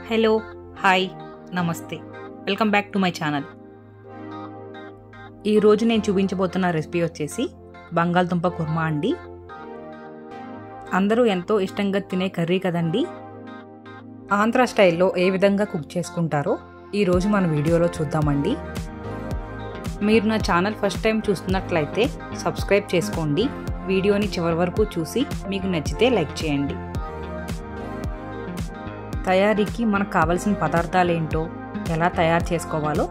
Hello hi నమస్తే welcome back to my channel. ఈరోజు నేను చూపించబోతున్న రెసిపీ వచ్చేసి బంగాళదుంప కుర్మా అండి. అందరూ ఎంతో ఇష్టంగా తినే కర్రీ కదండి. ఆంధ్ర స్టైల్లో ఏ విధంగా కుక్ చేసుకుంటారో ఈరోజు మన వీడియోలో చూద్దామండి. మీరు నా ఛానల్ ఫస్ట్ టైం చూస్తున్నట్లయితే సబ్స్క్రైబ్ చేసుకోండి. వీడియోని చివరి వరకు చూసి మీకు నచ్చితే లైక్ చేయండి. తయారీకి మనకు కావాల్సిన పదార్థాలు ఏంటో ఎలా తయారు చేసుకోవాలో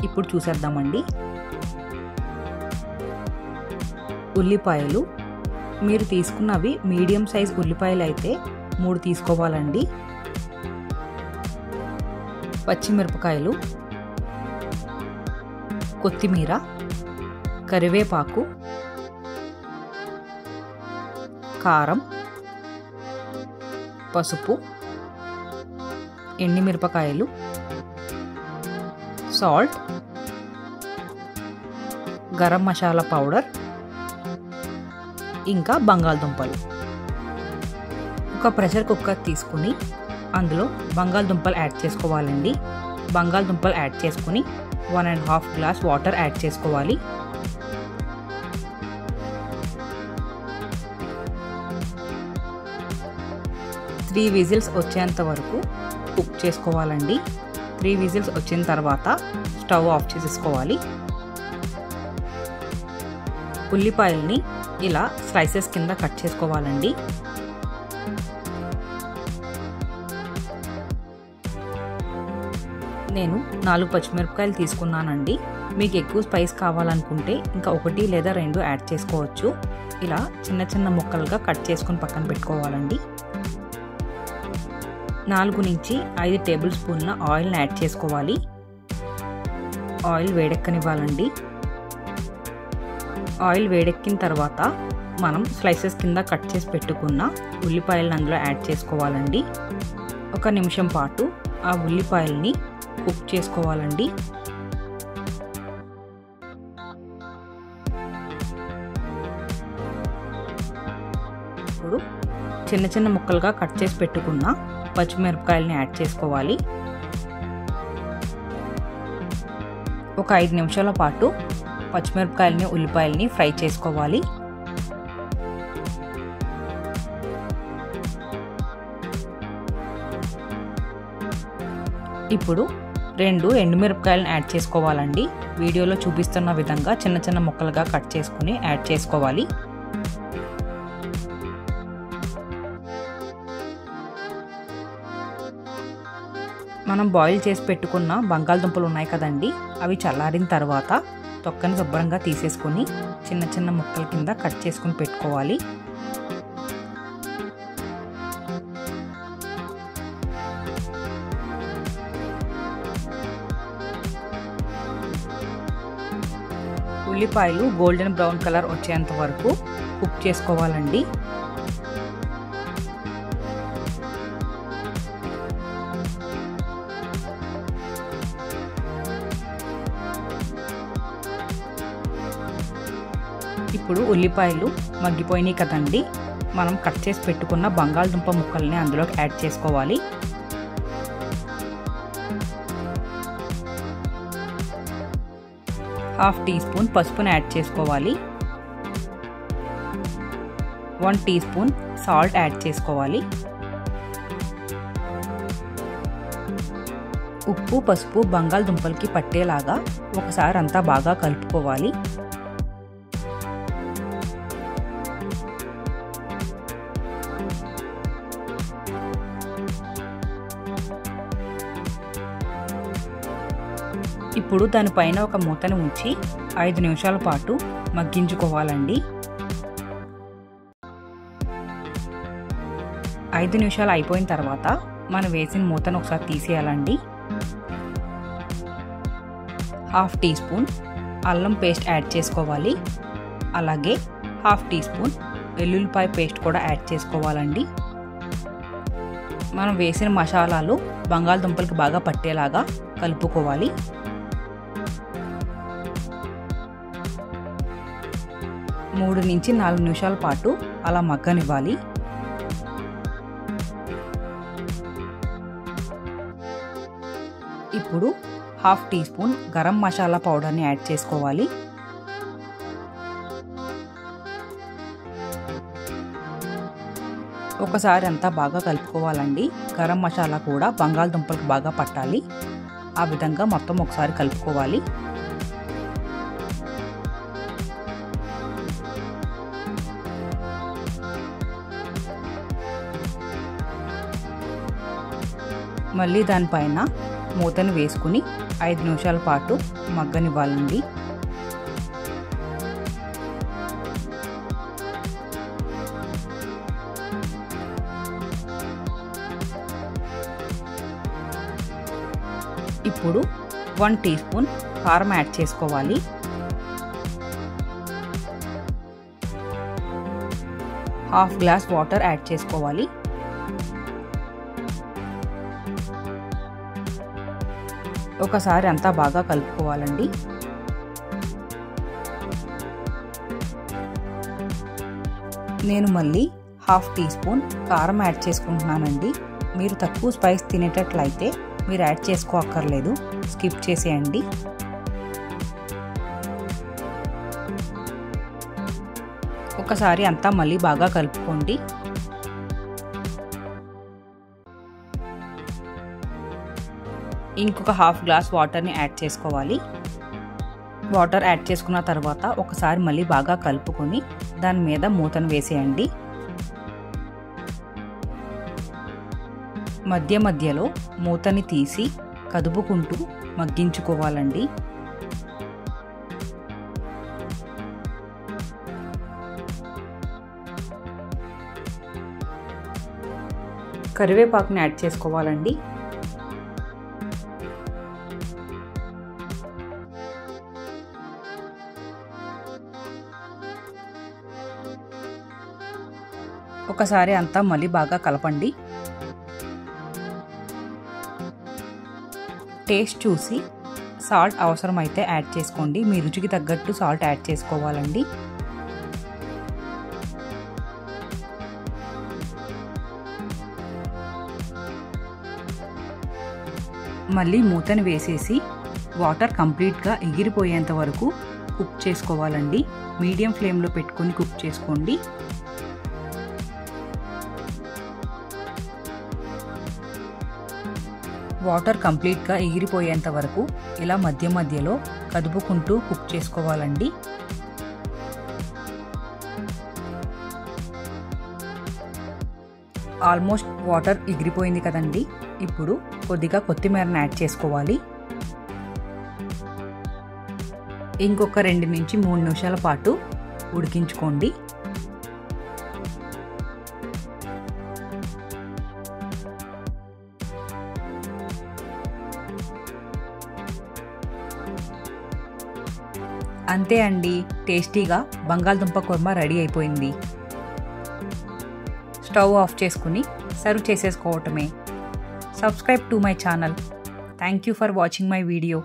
ఇప్పుడు చూసేద్దామండి. ఉల్లిపాయలు, మీరు తీసుకున్నవి మీడియం సైజ్ ఉల్లిపాయలు అయితే 3 తీసుకోవాలండి. పచ్చిమిరపకాయలు, కొత్తిమీర, కరివేపాకు, కారం, పసుపు, ఎండుమిరపకాయలు, సాల్ట్, గరం మసాలా పౌడర్, ఇంకా బంగాళదుంపలు. ఒక ప్రెషర్ కుక్కర్ తీసుకుని అందులో బంగాళదుంపలు యాడ్ చేసుకోవాలండి. బంగాళదుంపలు యాడ్ చేసుకుని 1.5 గ్లాస్ వాటర్ యాడ్ చేసుకోవాలి. త్రీ విజిల్స్ వచ్చేంత వరకు కుక్ చేసుకోవాలండి. 3 విజిల్స్ వచ్చిన తర్వాత స్టవ్ ఆఫ్ చేసేసుకోవాలి. ఉల్లిపాయల్ని ఇలా స్లైసెస్ కింద కట్ చేసుకోవాలండి. నేను 4 పచ్చిమిరపకాయలు తీసుకున్నానండి. మీకు ఎక్కువ స్పైస్ కావాలనుకుంటే ఇంకా 1 లేదా 2 యాడ్ చేసుకోవచ్చు. ఇలా చిన్న చిన్న ముక్కలుగా కట్ చేసుకుని పక్కన పెట్టుకోవాలండి. 4 నుంచి 5 టేబుల్ స్పూన్ల ఆయిల్ని యాడ్ చేసుకోవాలి. ఆయిల్ వేడెక్కనివ్వాలండి. ఆయిల్ వేడెక్కిన తర్వాత మనం స్లైసెస్ కింద కట్ చేసి పెట్టుకున్న ఉల్లిపాయలను అందులో యాడ్ చేసుకోవాలండి. 1 నిమిషం పాటు ఆ ఉల్లిపాయల్ని కుక్ చేసుకోవాలండి. ఇప్పుడు చిన్న చిన్న ముక్కలుగా కట్ చేసి పెట్టుకున్న పచ్చిమిరపకాయలని యాడ్ చేసుకోవాలి. ఒక 5 నిమిషాల పాటు పచ్చిమిరపకాయలని ఉల్లిపాయలని ఫ్రై చేసుకోవాలి. ఇప్పుడు 2 ఎండుమిరపకాయలను యాడ్ చేసుకోవాలండి. వీడియోలో చూపిస్తున్న విధంగా చిన్న చిన్న ముక్కలుగా కట్ చేసుకుని యాడ్ చేసుకోవాలి. మనం బాయిల్ చేసి పెట్టుకున్న బంగాళదుంపలు ఉన్నాయి కదండి, అవి చల్లారిన తర్వాత తొక్కని శుభ్రంగా తీసేసుకొని చిన్న చిన్న ముక్కల కింద కట్ చేసుకుని పెట్టుకోవాలి. ఉల్లిపాయలు గోల్డెన్ బ్రౌన్ కలర్ వచ్చేంత వరకు కుక్ చేసుకోవాలండి. ఇప్పుడు ఉల్లిపాయలు మగ్గిపోయినాయి కదండి, మనం కట్ చేసి పెట్టుకున్న బంగాళదుంప ముక్కల్ని అందులోకి యాడ్ చేసుకోవాలి. హాఫ్ టీ స్పూన్ పసుపుని యాడ్ చేసుకోవాలి. 1 టీ స్పూన్ సాల్ట్ యాడ్ చేసుకోవాలి. ఉప్పు పసుపు బంగాళదుంపలకి పట్టేలాగా ఒకసారి అంతా బాగా కలుపుకోవాలి. ఇప్పుడు దానిపైన ఒక మూతను ఉంచి 5 నిమిషాల పాటు మగ్గించుకోవాలండి. 5 నిమిషాలు అయిపోయిన తర్వాత మనం వేసిన మూతను ఒకసారి తీసేయాలండి. హాఫ్ టీ స్పూన్ అల్లం పేస్ట్ యాడ్ చేసుకోవాలి. అలాగే హాఫ్ టీ స్పూన్ వెల్లుల్లిపాయ పేస్ట్ కూడా యాడ్ చేసుకోవాలండి. మనం వేసిన మసాలాలు బంగాళదుంపలకి బాగా పట్టేలాగా కలుపుకోవాలి. 3 నుంచి 4 నిమిషాల పాటు అలా మగ్గనివ్వాలి. ఇప్పుడు half teaspoon garam masala పౌడర్ని యాడ్ చేసుకోవాలి. ఒకసారి అంతా బాగా కలుపుకోవాలండి. గరం మసాలా కూడా బంగాళదుంపలకు బాగా పట్టాలి. ఆ విధంగా మొత్తం ఒకసారి కలుపుకోవాలి. మళ్ళీ దానిపైన మూతను వేసుకుని 5 నిమిషాల పాటు మగ్గనివ్వాలండి. ఇప్పుడు 1 టీ స్పూన్ కారం యాడ్ చేసుకోవాలి. హాఫ్ గ్లాస్ వాటర్ యాడ్ చేసుకోవాలి. ఒకసారి అంతా బాగా కలుపుకోవాలండి. నేను మళ్ళీ హాఫ్ టీ స్పూన్ కారం యాడ్ చేసుకుంటున్నానండి. మీరు తక్కువ స్పైస్ తినేటట్లయితే మీరు యాడ్ చేసుకోక్కర్లేదు, స్కిప్ చేసేయండి. ఒకసారి అంతా మళ్ళీ బాగా కలుపుకోండి. ఇంకొక హాఫ్ గ్లాస్ వాటర్ని యాడ్ చేసుకోవాలి. వాటర్ యాడ్ చేసుకున్న తర్వాత ఒకసారి మళ్ళీ బాగా కలుపుకొని దాని మీద మూతను వేసేయండి. మధ్య మధ్యలో మూతని తీసి కదుపుకుంటూ మగ్గించుకోవాలండి. కరివేపాకుని యాడ్ చేసుకోవాలండి. ఒకసారి అంతా మళ్ళీ బాగా కలపండి. టేస్ట్ చూసి సాల్ట్ అవసరమైతే యాడ్ చేసుకోండి. మీ రుచికి తగ్గట్టు సాల్ట్ యాడ్ చేసుకోవాలండి. మళ్ళీ మూతను వేసేసి వాటర్ కంప్లీట్గా ఎగిరిపోయేంత వరకు కుక్ చేసుకోవాలండి. మీడియం ఫ్లేమ్లో పెట్టుకొని కుక్ చేసుకోండి. వాటర్ కంప్లీట్గా ఎగిరిపోయేంత వరకు ఇలా మధ్య మధ్యలో కదుపుకుంటూ కుక్ చేసుకోవాలండి. ఆల్మోస్ట్ వాటర్ ఎగిరిపోయింది కదండి. ఇప్పుడు కొద్దిగా కొత్తిమీరని యాడ్ చేసుకోవాలి. ఇంకొక 2 నుంచి 3 నిమిషాల పాటు ఉడికించుకోండి. అంతే అండి, టేస్టీగా బంగాళదుంప కుర్మా రెడీ అయిపోయింది. స్టవ్ ఆఫ్ చేసుకుని సర్వ్ చేసేసుకోవటమే. Subscribe to my channel. Thank you for watching my video.